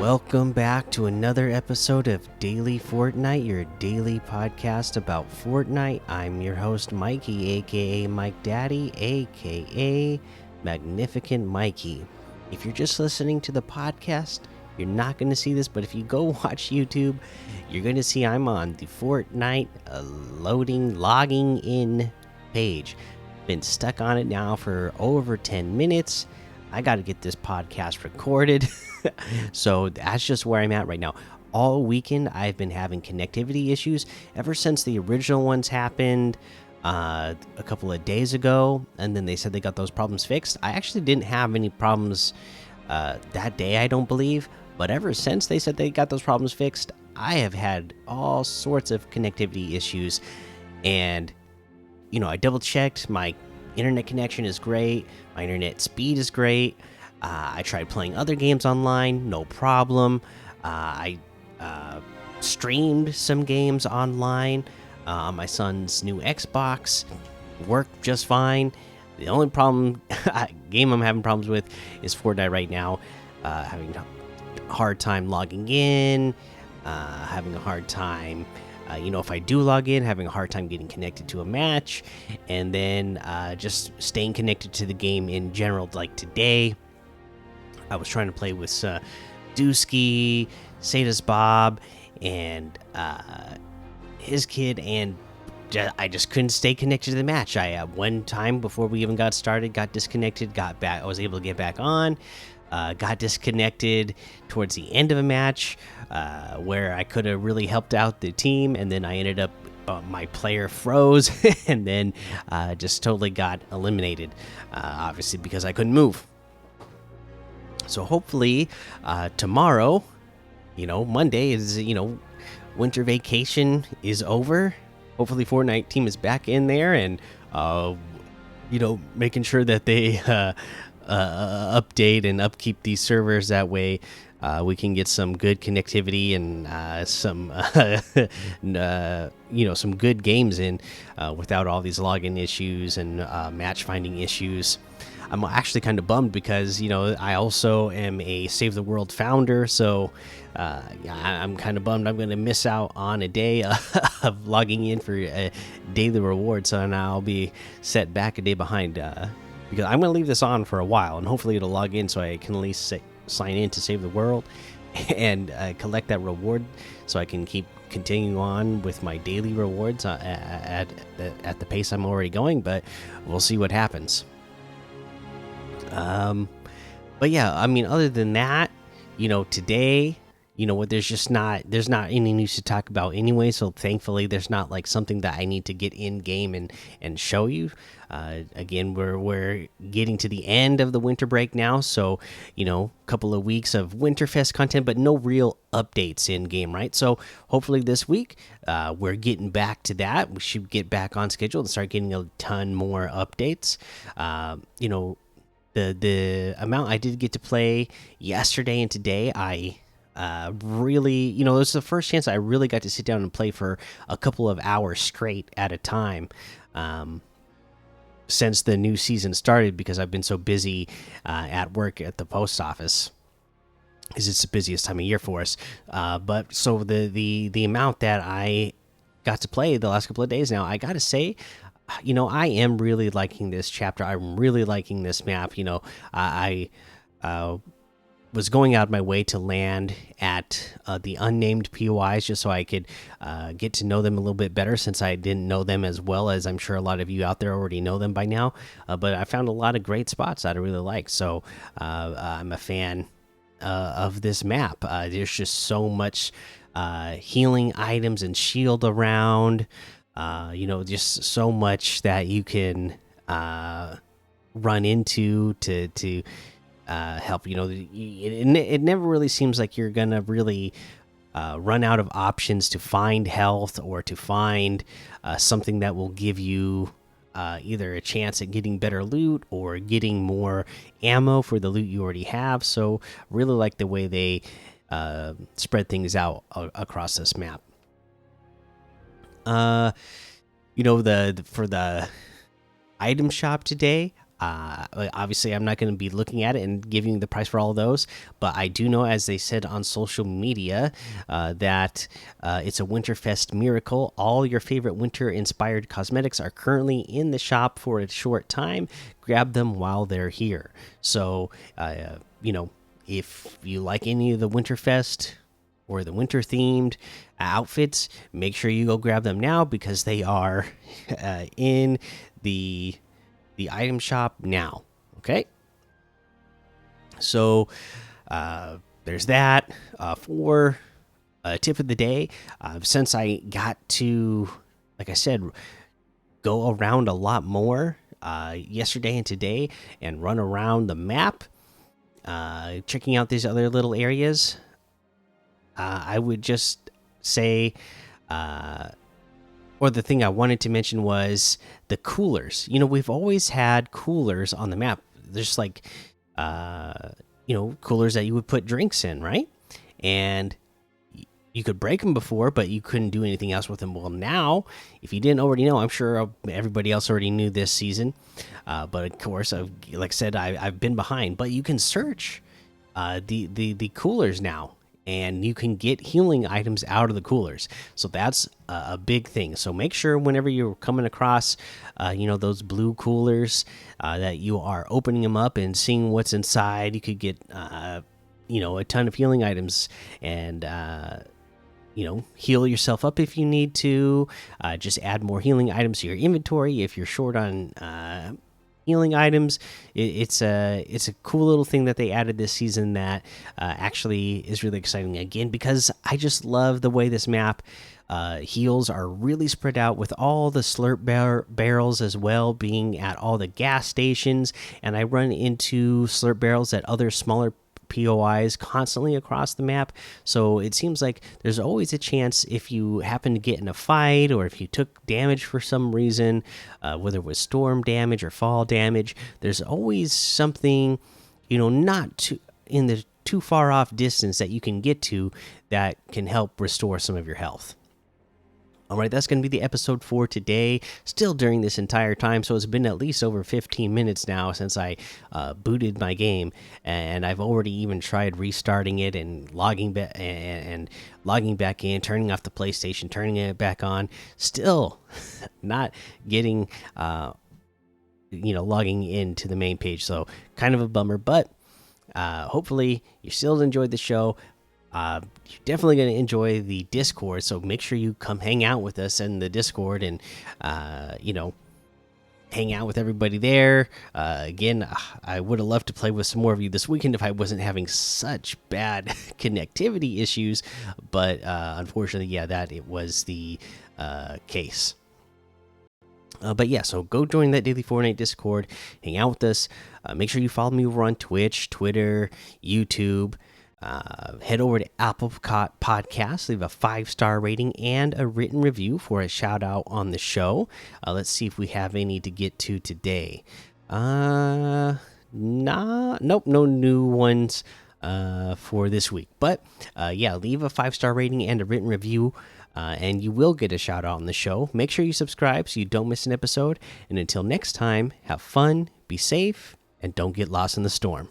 Welcome back to another episode of Daily Fortnite, your daily podcast about Fortnite. I'm your host, Mikey, aka Mike Daddy, aka Magnificent Mikey. If you're just listening to the podcast, you're not going to see this, but if you go watch YouTube, you're going to see I'm on the Fortnite logging in page. Been stuck on it now for over 10 minutes. I got to get this podcast recorded. So that's just where I'm at right now. All weekend, I've been having connectivity issues ever since the original ones happened a couple of days ago. And then they said they got those problems fixed. I actually didn't have any problems that day, I don't believe. But ever since they said they got those problems fixed, I have had all sorts of connectivity issues. And, you know, I double checked. My internet connection is great. My internet speed is great. I tried playing other games online, no problem. I streamed some games online on my son's new Xbox, worked just fine. The only game I'm having problems with is Fortnite right now. Having a hard time logging in, having a hard time. If I do log in, having a hard time getting connected to a match, and then just staying connected to the game in general. Like today, I was trying to play with Dusky, Sada's Bob, and his kid, and I just couldn't stay connected to the match. I at one time before we even got started, got disconnected, got back. I was able to get back on. Got disconnected towards the end of a match where I could have really helped out the team, and then I ended up my player froze and then just totally got eliminated, obviously because I couldn't move. So hopefully tomorrow, Monday is, winter vacation is over. Hopefully Fortnite team is back in there and, making sure that they update and upkeep these servers. That way we can get some good connectivity and some good games in without all these login issues and match finding issues. I'm actually kind of bummed because I also am a Save the World founder, so I'm kind of bummed I'm going to miss out on a day of logging in for a daily reward. So now I'll be set back a day behind because I'm going to leave this on for a while, and hopefully it'll log in so I can at least sign in to Save the World and collect that reward, so I can keep continuing on with my daily rewards at the pace I'm already going. But we'll see what happens. But yeah, I mean, other than that, today, there's not any news to talk about anyway. So thankfully, there's not like something that I need to get in game and show you. Again, we're getting to the end of the winter break now, so a couple of weeks of Winterfest content, but no real updates in game, right? So hopefully this week, we're getting back to that. We should get back on schedule and start getting a ton more updates. The amount I did get to play yesterday and today, I really, it was the first chance I really got to sit down and play for a couple of hours straight at a time since the new season started, because I've been so busy at work at the post office, because it's the busiest time of year for us. But so the amount that I got to play the last couple of days now, I gotta say, I am really liking this chapter. I'm really liking this map. I was going out of my way to land at the unnamed POIs just so I could get to know them a little bit better, since I didn't know them as well as I'm sure a lot of you out there already know them by now. But I found a lot of great spots that I really like. So I'm a fan of this map. There's just so much healing items and shield around. Just so much that you can run into to help. It never really seems like you're gonna really run out of options to find health or to find something that will give you either a chance at getting better loot or getting more ammo for the loot you already have. So really like the way they spread things out across this map. For the item shop today, Obviously, I'm not going to be looking at it and giving you the price for all of those, but I do know, as they said on social media, that it's a Winterfest miracle. All your favorite winter-inspired cosmetics are currently in the shop for a short time. Grab them while they're here. So, if you like any of the Winterfest or the winter themed outfits, make sure you go grab them now because they are in the item shop now. Okay, so there's that. For a tip of the day, since I got to, like I said, go around a lot more yesterday and today and run around the map, checking out these other little areas, I would just say, or the thing I wanted to mention was the coolers. We've always had coolers on the map. There's like, coolers that you would put drinks in, right? And you could break them before, but you couldn't do anything else with them. Well, now, if you didn't already know, I'm sure everybody else already knew this season. But of course, like I said, I've been behind. But you can search the coolers now, and you can get healing items out of the coolers. So that's a big thing. So make sure whenever you're coming across, those blue coolers, that you are opening them up and seeing what's inside. You could get, a ton of healing items and, heal yourself up if you need to. Just add more healing items to your inventory if you're short on healing items. It's a cool little thing that they added this season that actually is really exciting, again, because I just love the way this map heals are really spread out, with all the slurp barrels as well being at all the gas stations. And I run into slurp barrels at other smaller POIs constantly across the map, so it seems like there's always a chance, if you happen to get in a fight or if you took damage for some reason, whether it was storm damage or fall damage, there's always something, not in the too far off distance that you can get to that can help restore some of your health. All right, that's going to be the episode for today. Still during this entire time, so it's been at least over 15 minutes now since I booted my game, and I've already even tried restarting it and logging back in, turning off the PlayStation, turning it back on. Still not getting, logging into the main page. So kind of a bummer, but hopefully you still enjoyed the show. You're definitely going to enjoy the Discord, so make sure you come hang out with us in the Discord and, hang out with everybody there. Again, I would have loved to play with some more of you this weekend if I wasn't having such bad connectivity issues, but unfortunately, yeah, that it was the case. But yeah, so go join that Daily Fortnite Discord, hang out with us. Make sure you follow me over on Twitch, Twitter, YouTube. Head over to Apple Podcasts, leave a 5-star rating and a written review for a shout out on the show. Let's see if we have any to get to today. Nope, no new ones for this week. But yeah, leave a 5-star rating and a written review, and you will get a shout out on the show. Make sure you subscribe so you don't miss an episode. And until next time, have fun, be safe, and don't get lost in the storm.